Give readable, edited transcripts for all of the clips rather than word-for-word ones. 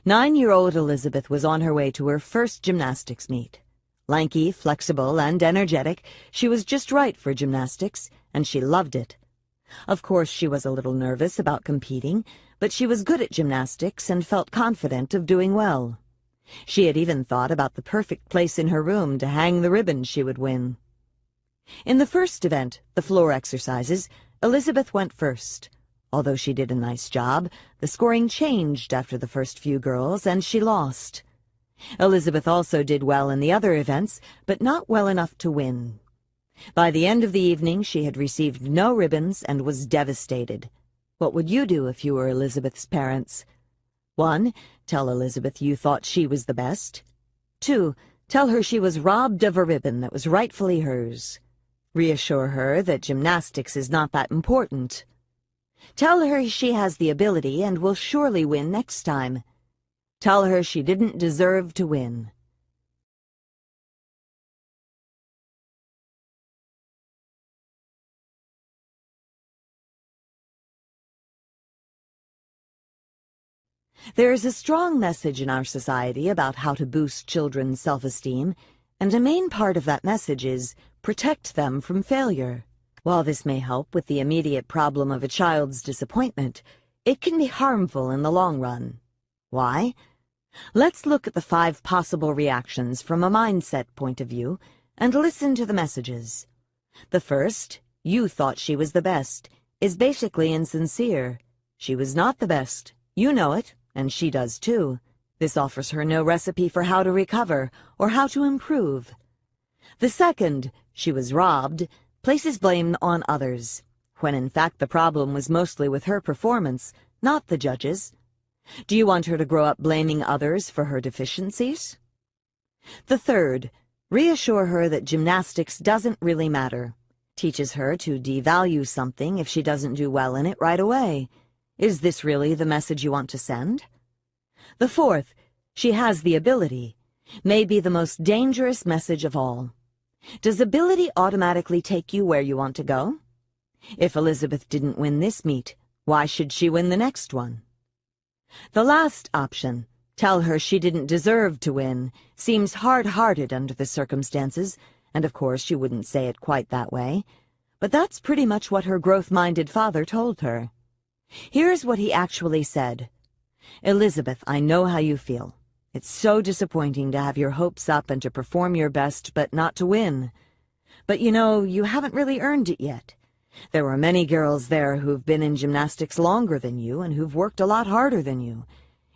9-year-old Elizabeth was on her way to her first gymnastics meet. Lanky, flexible, and energetic, she was just right for gymnastics, and she loved it. Of course, she was a little nervous about competing, but she was good at gymnastics and felt confident of doing well. She had even thought about the perfect place in her room to hang the ribbon she would win. In the first event, the floor exercises, Elizabeth went first. Although she did a nice job, the scoring changed after the first few girls, and she lost. Elizabeth also did well in the other events, but not well enough to win. By the end of the evening, she had received no ribbons and was devastated. What would you do if you were Elizabeth's parents? 1. Tell Elizabeth you thought she was the best. 2. Tell her she was robbed of a ribbon that was rightfully hers. Reassure her that gymnastics is not that important. Tell her she has the ability and will surely win next time. Tell her she didn't deserve to win. There is a strong message in our society about how to boost children's self-esteem, and a main part of that message is protect them from failure. While this may help with the immediate problem of a child's disappointment, it can be harmful in the long run. Why? Let's look at the 5 possible reactions from a mindset point of view and listen to the messages. The first, you thought she was the best, is basically insincere. She was not the best. You know it, and she does too. This offers her no recipe for how to recover or how to improve. The second, she was robbed, places blame on others, when in fact the problem was mostly with her performance, not the judges. Do you want her to grow up blaming others for her deficiencies? The third, reassure her that gymnastics doesn't really matter. Teaches her to devalue something if she doesn't do well in it right away. Is this really the message you want to send? The fourth, she has the ability, may be the most dangerous message of all. Does ability automatically take you where you want to go? If Elizabeth didn't win this meet, why should she win the next one? The last option, tell her she didn't deserve to win, seems hard-hearted under the circumstances, and of course you wouldn't say it quite that way. But that's pretty much what her growth-minded father told her. Here's what he actually said. Elizabeth, I know how you feel. It's so disappointing to have your hopes up and to perform your best, but not to win. But you know, you haven't really earned it yet. There were many girls there who've been in gymnastics longer than you and who've worked a lot harder than you.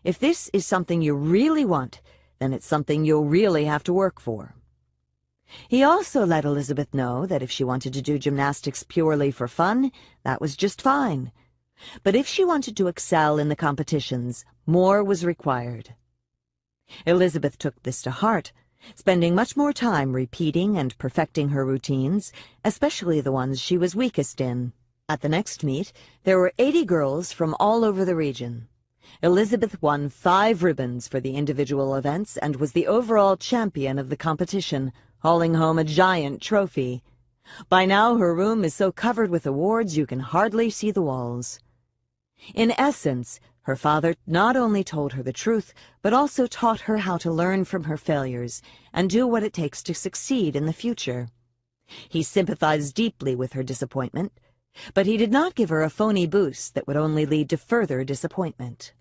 If this is something you really want, then it's something you'll really have to work for. He also let Elizabeth know that if she wanted to do gymnastics purely for fun, that was just fine. But if she wanted to excel in the competitions, more was required. Elizabeth took this to heart, spending much more time repeating and perfecting her routines, especially the ones she was weakest in. At the next meet, there were 80 girls from all over the region. Elizabeth won 5 ribbons for the individual events and was the overall champion of the competition, hauling home a giant trophy. By now, her room is so covered with awards you can hardly see the walls. In essence, her father not only told her the truth, but also taught her how to learn from her failures and do what it takes to succeed in the future. He sympathized deeply with her disappointment, but he did not give her a phony boost that would only lead to further disappointment.